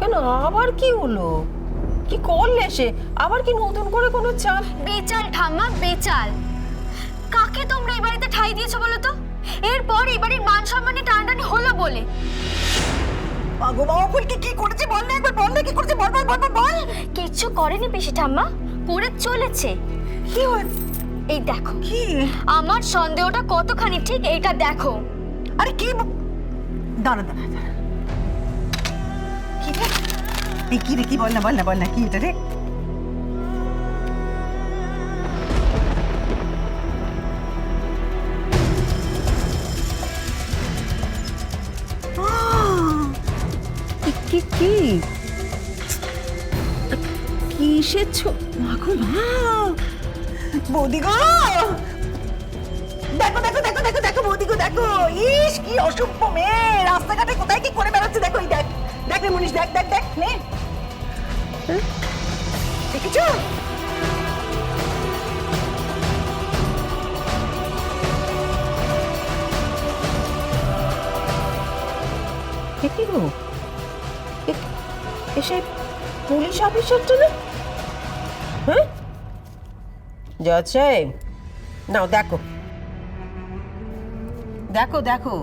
কেন আবার কি হলো? কি করলে সে? আবার কি নতুন করে কোনো চাল? বেচাল ঠাম্মা, বেচাল। কাকে তোমরা এই বাড়িতে ঠাঁই দিয়েছো বলো তো? এরপর এই বাড়ির মান সম্মানে টানাটানি হলো বলে। আগো বাবা ফুলকে কি করেছে বল না, একবার বল না কি করেছে, বল বল বল বল। কিচ্ছু করেনি পিসি ঠাম্মা, করে চলেছে। কি হয়েছে? এই দেখো, কি? আমার সন্দেহটা কতখানি ঠিক এইটা দেখো। আরে কি দাঁড়া দাঁড়া দাঁড়া, কি রে? এই কি রে, কি বল না বল না বল না, কি এটা রে? কি কি কিসের মাগো মা? বৌদি গো, দেখো দেখো দেখো দেখো দেখো বৌদি গো, দেখো ইস কি অসভ্য মেয়ে, রাস্তাঘাটে কোথায় কি করে বেড়াচ্ছে দেখো। এই দেখ দেখ রে মনীষ, দেখ দেখ দেখ নে, দেখেছো? কি গো, এসে পুলিশ অফিসারটা না? হ্যাঁ জজ সাহেব, নাও দেখো দেখো দেখো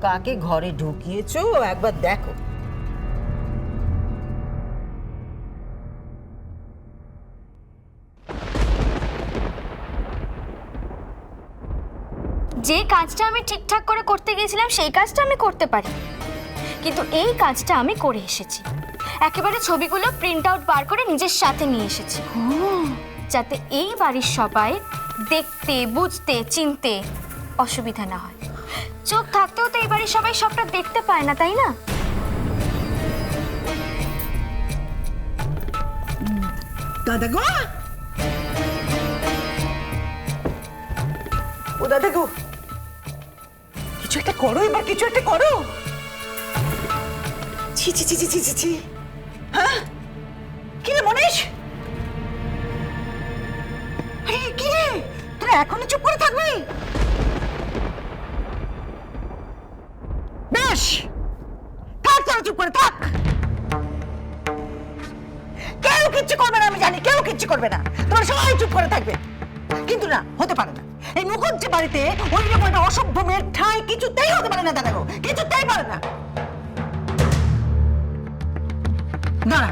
কাকে ঘরে ঢুকিয়েছো একবার দেখো। যে কাজটা আমি ঠিকঠাক করে করতে গিয়েছিলাম সেই কাজটা আমি করতে পারি, কিন্তু এই কাজটা আমি করে এসেছি। একেবারে ছবিগুলো প্রিন্ট আউট বার করে নিজের সাথে নিয়ে এসেছি, যাতে এই বাড়ির সবাই দেখতে বুঝতে চিনতে অসুবিধা না হয়। চোখ থাকতেও তো এই বাড়ির সবাই সবটা দেখতে পায় না, তাই না? দাদা গো, ও দাদা গো, কিছু একটা করো এবার, কিছু একটা করো। ছি ছি ছি ছি ছি ছি ছি, হ্যাঁ কি রে মনীষ? আরে কি রে, তোরা এখনো চুপ করে থাকবি? বেশ, থাক তোরা চুপ করে থাক। কেউ কিচ্ছু করবে না, আমি জানি কেউ কিচ্ছু করবে না, তোমরা সবাই চুপ করে থাকবে। কিন্তু না, হতে পারে না, এই মুখুজ্জে বাড়িতে ওই রকম একটা অসভ্য মেয়ের ঠাঁই কিছুতেই হতে পারে না দাদা গো, কিছুতেই পারে না। দাঁড়া,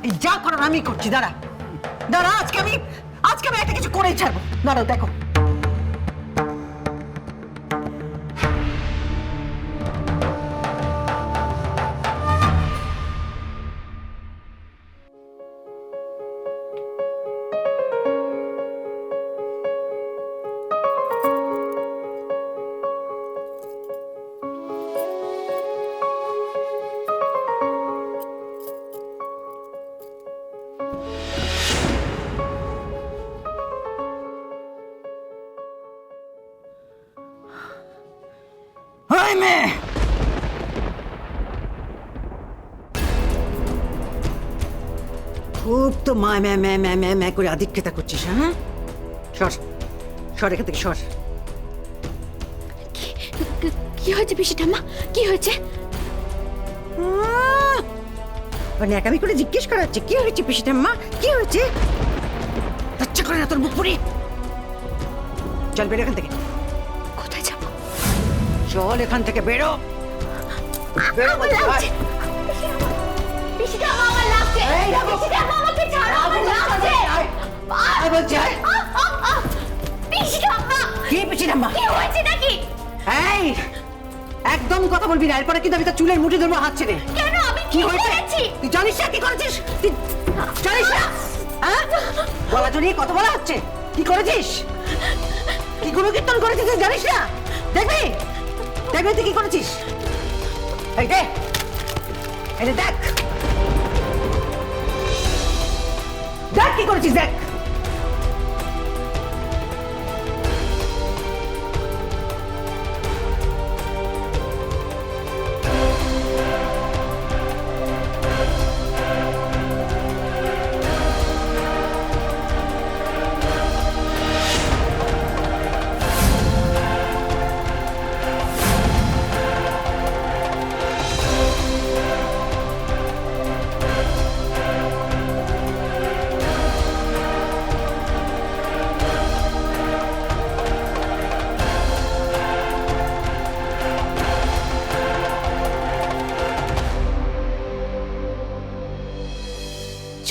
এই যা করার আমি করছি, দাঁড়া দাঁড়া, আজকে আমি একটা কিছু করেই ছাড়বো, দাঁড়াও দেখো। হাই মেয়ে, খুব তো মায় ম্যা ম্যা ম্যা ম্যা ম্যা করে আধিক্যতা করছিস, হ্যাঁ? সর সর এখান থেকে সর। কি হয়েছে পিসি ঠাম্মা, কি হয়েছে? ন্যাকামি করে জিজ্ঞেস করা হচ্ছে কি হয়েছে পিসিটা মা, কি হয়েছে? আচ্ছা করে না তোর মুখ পুরি। চল বেরো এখান থেকে। কোথায় যাব? চল এখান থেকে বেরো, বেরো বলছি। পিসি ঠাম্মা আমার লাগছে, পিসি ঠাম্মা আমাকে ছাড়ো, আমার লাগছে। আয় বলছি, আয়। পিসি ঠাম্মা, কি পিসিটা মা? কি হয়েছে নাকি? এই একদম কথা বলবি না, এরপরে কিন্তু আমি তার চুলের মুঠি ধরবো হাত ছেড়ে। কেন, আমি কি হয়েছে? তুই জানিস না কি করেছিস? তুই জানিস না? হ্যাঁ, গলা জড়িয়ে কথা বলা হচ্ছে। কি করেছিস? কি গুণকীর্তন করেছিস তুই জানিস না? দেখবি দেখবি তুই কি করেছিস? এই দেখ, এই দেখ দেখ কি করেছিস, দেখ।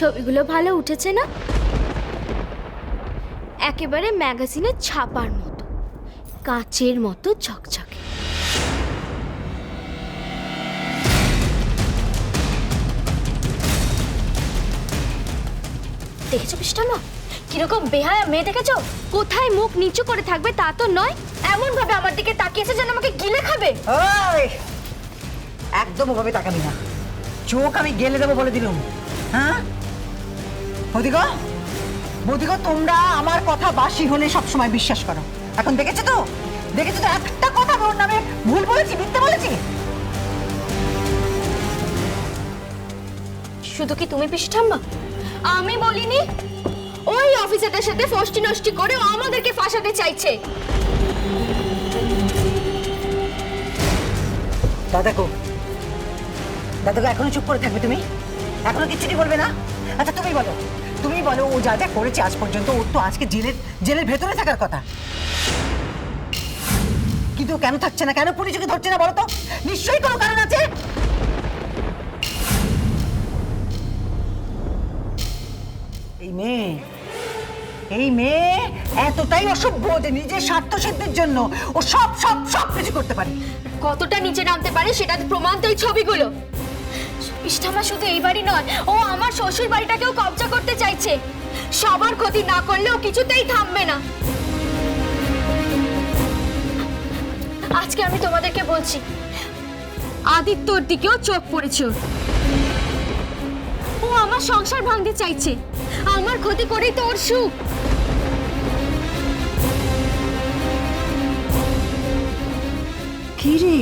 ছবিগুলো ভালো উঠেছে না? একেবারে ম্যাগাজিনে ছাপার মতো, কাচের মতো ঝকঝকে। দেখেছো পিষ্টামা, কিরকম বেহায়া মেয়ে দেখেছো? কোথায় মুখ নিচু করে থাকবে তা তো নয়, এমন ভাবে আমার দিকে তাকিয়েছে যেন আমাকে গিলে খাবে। ওই একদম ওভাবে তাকাবি না, চোখ আমি গেলে দেবো বলে দিলুম। হ্যাঁ বৌদিগো, বৌদিগো, তোমরা আমার কথা বাসি হলে সবসময় বিশ্বাস করো। এখন দেখেছো তো, দেখেছো তো, একটা কথা ওর নামে ভুল বলেছি, মিথ্যে বলেছি? শুধু কি তুমি পিষ্টাম্মা? আমি বলিনি? ওই অফিসারটার সাথে ফষ্টি নষ্টি করে ও আমাদেরকে ফাঁসাতে চাইছে। দাদাকো, দাদাকো, এখনো চুপ করে থাকবে তুমি? এখনো কিচ্ছুটি বলবে না? আচ্ছা তুমি বলো, তুমি বলো, ও যা যা করেছে আজ পর্যন্ত, ওর তো আজকে জেলের ভেতরে থাকার কথা, কিন্তু কেন থাকছে না? কেন পুলিশকে ধরছে না বলো তো? নিশ্চয়ই কোনো কারণ আছে। এই মেয়ে এতটাই অসভ্য যে নিজের স্বার্থ সিদ্ধির জন্য ও সব সব সব কিছু করতে পারে। কতটা নিচে নামতে পারে সেটা প্রমাণ তো এই ছবিগুলো। পিষ্টামা শুধু এই বাড়ি নয়, ও আমার শ্বশুর বাড়িটাকেও কবজা করতে চাইছে। সবার ক্ষতি না করলেও কিছুতেই থামবে না। আজকে আমি তোমাদেরকে বলছি, আদিত্যর দিকেও চোখ পড়েছে ওর। ও আমার সংসার ভাঙতে চাইছে, আমার ক্ষতি করেই তো ওর সুখ। কি রে,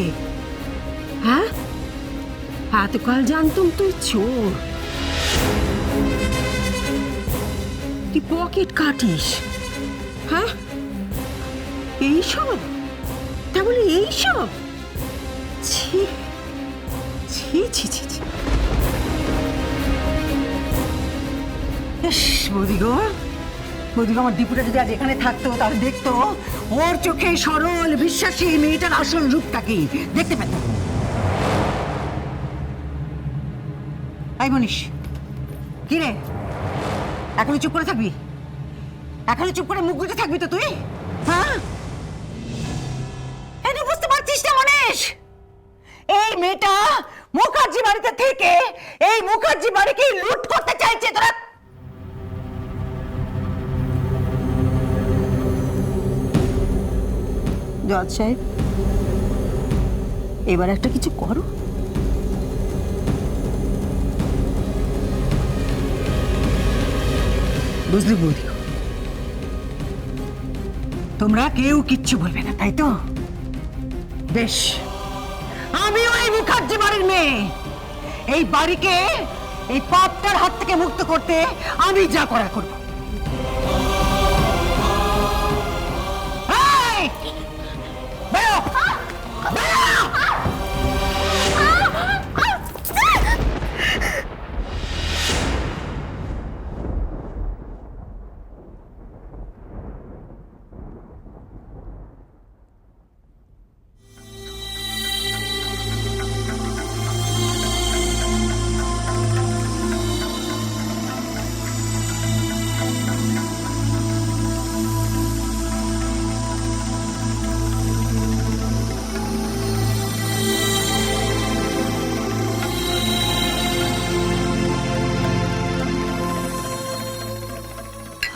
হ্যাঁ, এতকাল জানতুম তুই চোর, তুই পকেট কাটিস, হ্যাঁ, এইসব, তা বলে এইসব? ছি ছি ছি ছি ছি। ইস, বৌদিগো, বৌদিগো, আমার দীপুটা যদি আজ এখানে থাকতো তাহলে দেখতো ওর চোখে সরল বিশ্বাসী মেয়েটার আসল রূপটা কি দেখতে পেত। এই মনীষ, কি রে, এখনো চুপ করে থাকবি? এখনো চুপ করে মুখ গুজে থাকবি তো তুই? হ্যাঁ, এটা বুঝতে পারছিস না মনীষ? এই মেয়েটা মুখার্জি বাড়িতে থেকে এই মুখার্জি বাড়িকে লুট করতে চাইছে। তোরা জজ সাহেব, এবার একটা কিছু করো। বুঝলি বৌদি, তোমরা কেউ কিচ্ছু বলবে না, তাই তো? বেশ, আমি ওই মুখার্জি বাড়ির মেয়ে, এই বাড়িকে এই পাপটার হাত থেকে মুক্ত করতে আমি যা করার করব। বেরো, বেরো!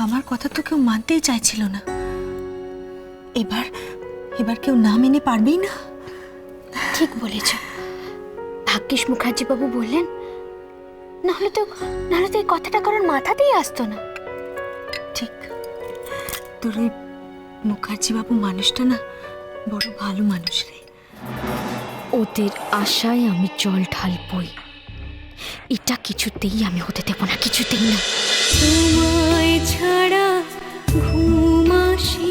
আমার কথা তো কেউ মানতেই চাইছিল না, এবার এবার কেউ না মেনে পারবেই না। ঠিক বলেছ, ভাগ্যিস মুখার্জি বাবু বললেন, নাহলে তো এই কথাটা কারোর মাথাতেই আসতো না। ঠিক, তোর ওই মুখার্জি বাবু মানুষটা না বড় ভালো মানুষ রে। ওদের আশায় আমি জল ঢালবই, এটা কিছুতেই আমি হতে দেব না, কিছুতেই না। তোমায় ছাড়া ঘুম আসে